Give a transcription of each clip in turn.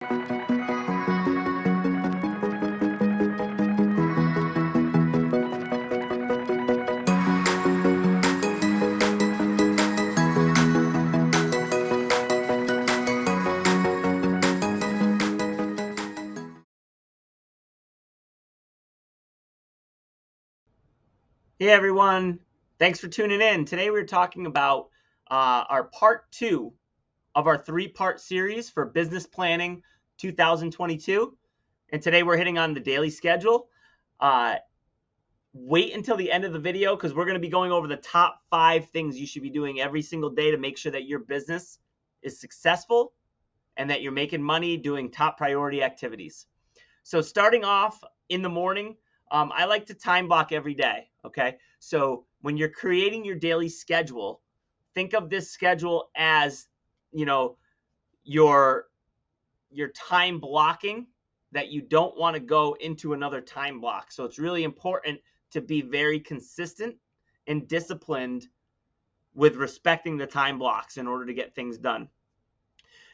Hey everyone, thanks for tuning in. Today we're talking about our part 2 of our 3-part series for business planning 2022. And today we're hitting on the daily schedule. Wait until the end of the video because we're going to be going over the top 5 things you should be doing every single day to make sure that your business is successful and that you're making money doing top priority activities. So starting off in the morning, I like to time block every day, okay? So when you're creating your daily schedule, think of this schedule as, your time blocking that you don't want to go into another time block. So it's really important to be very consistent and disciplined with respecting the time blocks in order to get things done.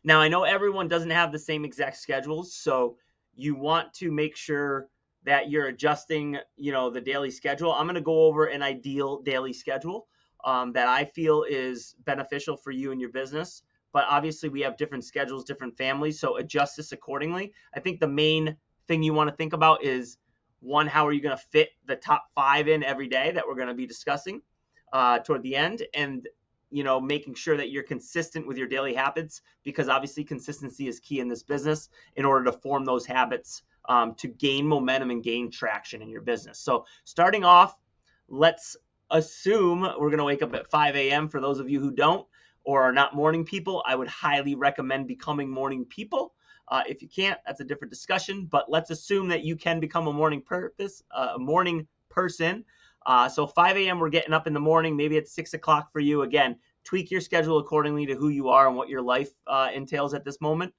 Now, I know everyone doesn't have the same exact schedules, so you want to make sure that you're adjusting, the daily schedule. I'm going to go over an ideal daily schedule that I feel is beneficial for you and your business. But obviously, we have different schedules, different families, so adjust this accordingly. I think the main thing you want to think about is, one, how are you going to fit the top 5 in every day that we're going to be discussing toward the end, and making sure that you're consistent with your daily habits, because obviously consistency is key in this business in order to form those habits to gain momentum and gain traction in your business. So starting off, let's assume we're going to wake up at 5 a.m. For those of you who don't or are not morning people, I would highly recommend becoming morning people. If you can't, that's a different discussion, but let's assume that you can become a morning person. So 5 a.m. we're getting up in the morning. Maybe it's 6 o'clock for you. Again, tweak your schedule accordingly to who you are and what your life entails at this moment.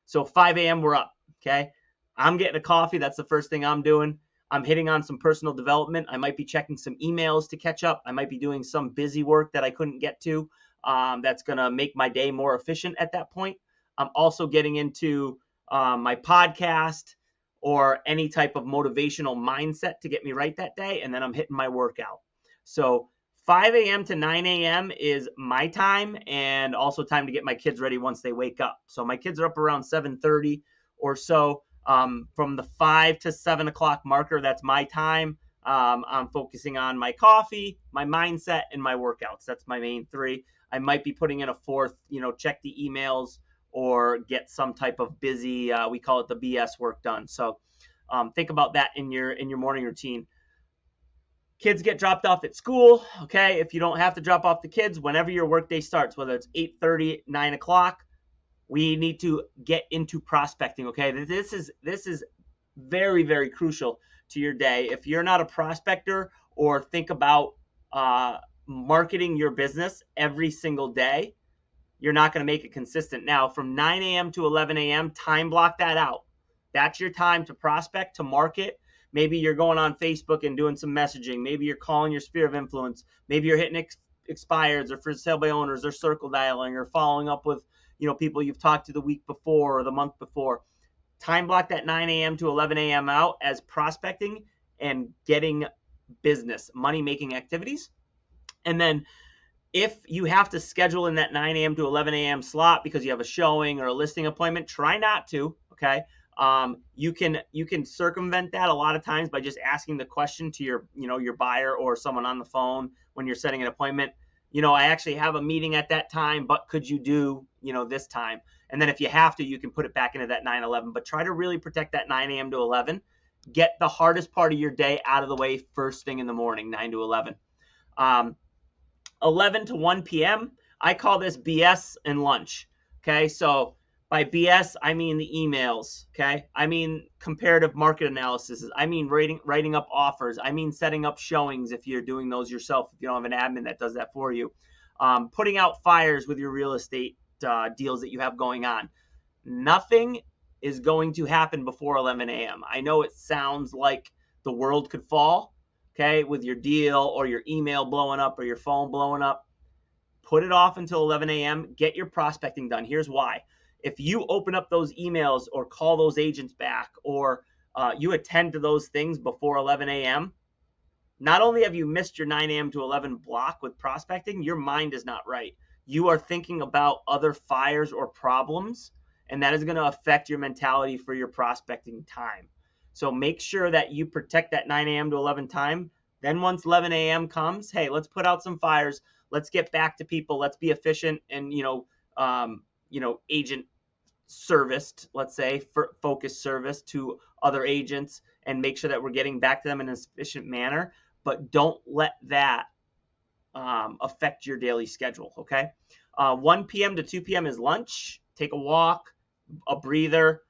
So 5 a.m. we're up. Okay. I'm getting a coffee. That's the first thing I'm doing. I'm hitting on some personal development. I might be checking some emails to catch up. I might be doing some busy work that I couldn't get to. That's going to make my day more efficient at that point. I'm also getting into my podcast or any type of motivational mindset to get me right that day. And then I'm hitting my workout. So 5 a.m. to 9 a.m. is my time, and also time to get my kids ready once they wake up. So my kids are up around 7:30 or so. From the 5 to 7 o'clock marker, that's my time. I'm focusing on my coffee, my mindset, and my workouts. That's my main 3. I might be putting in a 4th, check the emails or get some type of busy, we call it the BS work done. So think about that in your morning routine. Kids get dropped off at school. Okay. If you don't have to drop off the kids, whenever your workday starts, whether it's 8:30, 9 o'clock, we need to get into prospecting. Okay. This is very, very crucial to your day. If you're not a prospector or think about marketing your business every single day, you're not going to make it consistent. Now, from 9 a.m. to 11 a.m., time block that out. That's your time to prospect, to market. Maybe you're going on Facebook and doing some messaging. Maybe you're calling your sphere of influence. Maybe you're hitting expireds or for sale by owners or circle dialing or following up with people you've talked to the week before or the month before. Time block that 9 a.m. to 11 a.m. out as prospecting and getting business, money-making activities. And then if you have to schedule in that 9 a.m. to 11 a.m. slot because you have a showing or a listing appointment, try not to, okay? You can circumvent that a lot of times by just asking the question to your buyer or someone on the phone when you're setting an appointment. I actually have a meeting at that time, but could you do, this time? And then if you have to, you can put it back into that 9-11, but try to really protect that 9 a.m. to 11. Get the hardest part of your day out of the way first thing in the morning, 9 to 11. 11 to 1 p.m., I call this BS and lunch. Okay, so by BS, I mean the emails. Okay, I mean comparative market analysis. I mean writing up offers. I mean setting up showings if you're doing those yourself, if you don't have an admin that does that for you. Putting out fires with your real estate deals that you have going on. Nothing is going to happen before 11 a.m. I know it sounds like the world could fall, okay, with your deal or your email blowing up or your phone blowing up. Put it off until 11 a.m. Get your prospecting done. Here's why. if you open up those emails or call those agents back, or you attend to those things before 11 a.m., not only have you missed your 9 a.m. to 11 block with prospecting, your mind is not right. You are thinking about other fires or problems, and that is going to affect your mentality for your prospecting time. So make sure that you protect that 9 a.m. to 11 time. Then once 11 a.m. comes, hey, let's put out some fires. Let's get back to people. Let's be efficient and, agent serviced, let's say, focused service to other agents, and make sure that we're getting back to them in an efficient manner. But don't let that affect your daily schedule, okay? 1 p.m. to 2 p.m. is lunch. Take a walk, a breather.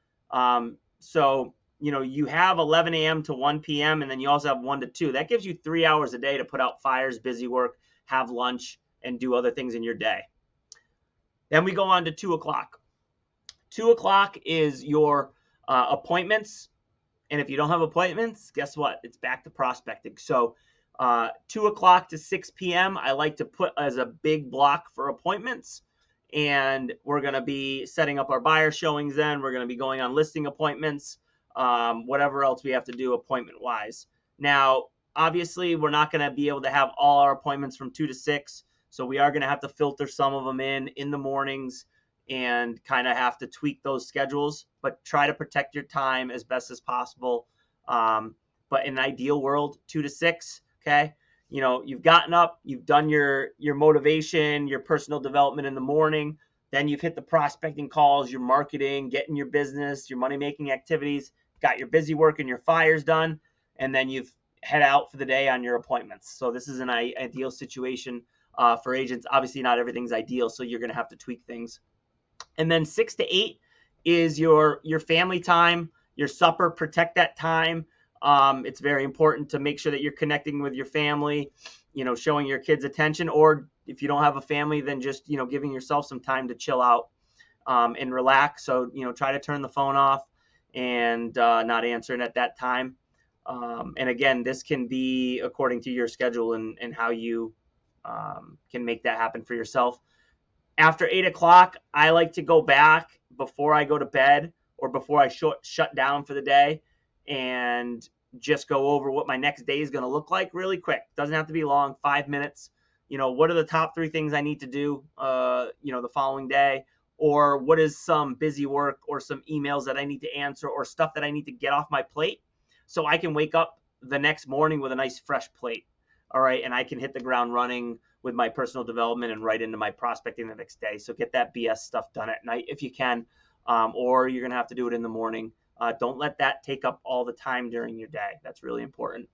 So, you have 11 a.m. to 1 p.m., and then you also have 1 to 2. That gives you 3 hours a day to put out fires, busy work, have lunch, and do other things in your day. Then we go on to 2 o'clock. 2 o'clock is your appointments. And if you don't have appointments, guess what? It's back to prospecting. So 2 o'clock to 6 p.m., I like to put as a big block for appointments. And we're going to be setting up our buyer showings then. We're going to be going on listing appointments, whatever else we have to do appointment-wise. Now, obviously, we're not going to be able to have all our appointments from 2 to 6. So we are going to have to filter some of them in the mornings, and kind of have to tweak those schedules, but try to protect your time as best as possible. But in an ideal world, 2 to 6, okay? You've gotten up, you've done your motivation, your personal development in the morning, then you've hit the prospecting calls, your marketing, getting your business, your money-making activities, got your busy work and your fires done, and then you've head out for the day on your appointments. So this is an ideal situation for agents. Obviously, not everything's ideal, so you're going to have to tweak things. And then 6 to 8 is your family time, your supper. Protect that time. It's very important to make sure that you're connecting with your family, showing your kids attention, or if you don't have a family, then just, giving yourself some time to chill out and relax. So, try to turn the phone off and not answer it at that time. And again, this can be according to your schedule and how you can make that happen for yourself. After 8 o'clock, I like to go back before I go to bed or before I shut down for the day and just go over what my next day is going to look like really quick. Doesn't have to be long, 5 minutes. What are the top 3 things I need to do, the following day? Or what is some busy work or some emails that I need to answer or stuff that I need to get off my plate so I can wake up the next morning with a nice fresh plate. All right. And I can hit the ground running with my personal development and right into my prospecting the next day. So get that BS stuff done at night if you can, or you're going to have to do it in the morning. Don't let that take up all the time during your day. That's really important.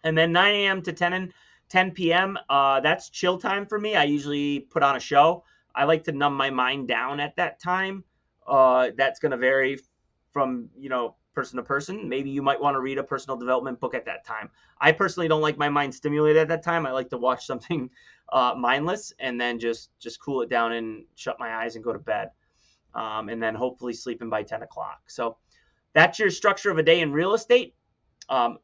And then 9 a.m. to 10 p.m., that's chill time for me. I usually put on a show. I like to numb my mind down at that time. That's going to vary from, person to person. Maybe you might want to read a personal development book at that time. I personally don't like my mind stimulated at that time. I like to watch something mindless and then just cool it down and shut my eyes and go to bed. And then hopefully sleeping by 10 o'clock. So that's your structure of a day in real estate.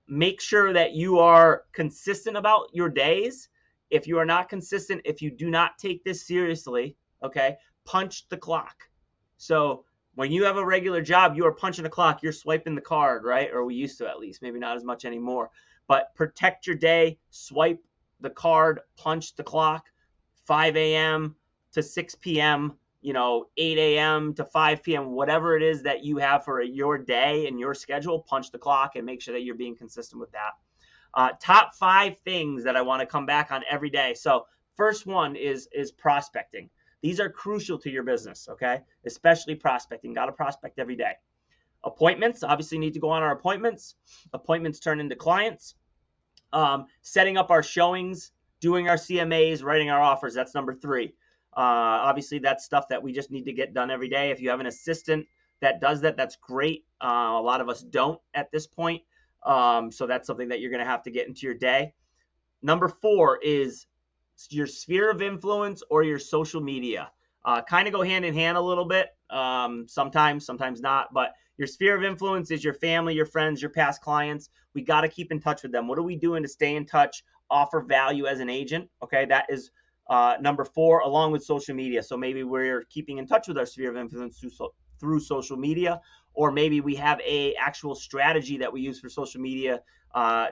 Make sure that you are consistent about your days. If you are not consistent, if you do not take this seriously, okay, punch the clock. So when you have a regular job, you are punching the clock, you're swiping the card, right? Or we used to, at least, maybe not as much anymore. But protect your day, swipe the card, punch the clock, 5 a.m. to 6 p.m., 8 a.m. to 5 p.m., whatever it is that you have for your day and your schedule, punch the clock and make sure that you're being consistent with that. Top 5 things that I want to come back on every day. So first one is prospecting. These are crucial to your business, okay? Especially prospecting. Got to prospect every day. Appointments, obviously need to go on our appointments. Appointments turn into clients. Setting up our showings, doing our CMAs, writing our offers. That's number 3. Obviously, that's stuff that we just need to get done every day. If you have an assistant that does that, that's great. A lot of us don't at this point. So that's something that you're going to have to get into your day. Number 4 is your sphere of influence or your social media. Kind of go hand in hand a little bit. Sometimes not. But your sphere of influence is your family, your friends, your past clients. We got to keep in touch with them. What are we doing to stay in touch, offer value as an agent? Okay, that is Number 4, along with social media. So maybe we're keeping in touch with our sphere of influence through social media, or maybe we have a actual strategy that we use for social media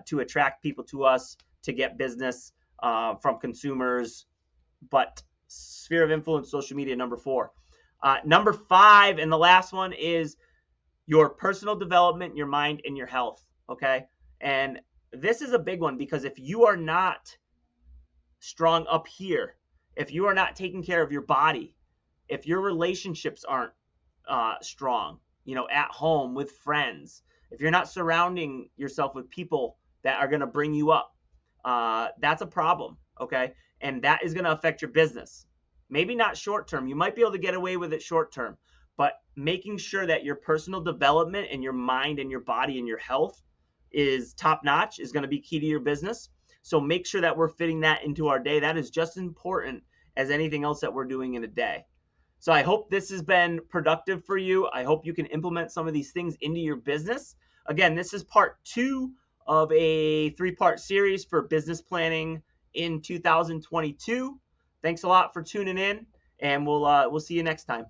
to attract people to us, to get business from consumers. But sphere of influence, social media, number 4. Number 5, and the last one, is your personal development, your mind, and your health. Okay. And this is a big one, because if you are not strong up here, if you are not taking care of your body, if your relationships aren't strong, at home with friends, if you're not surrounding yourself with people that are going to bring you up, that's a problem. Okay. And that is going to affect your business. Maybe not short term. You might be able to get away with it short term, but making sure that your personal development and your mind and your body and your health is top notch is going to be key to your business. So make sure that we're fitting that into our day. That is just as important as anything else that we're doing in a day. So I hope this has been productive for you. I hope you can implement some of these things into your business. Again, this is part 2 of a 3-part series for business planning in 2022. Thanks a lot for tuning in, and we'll see you next time.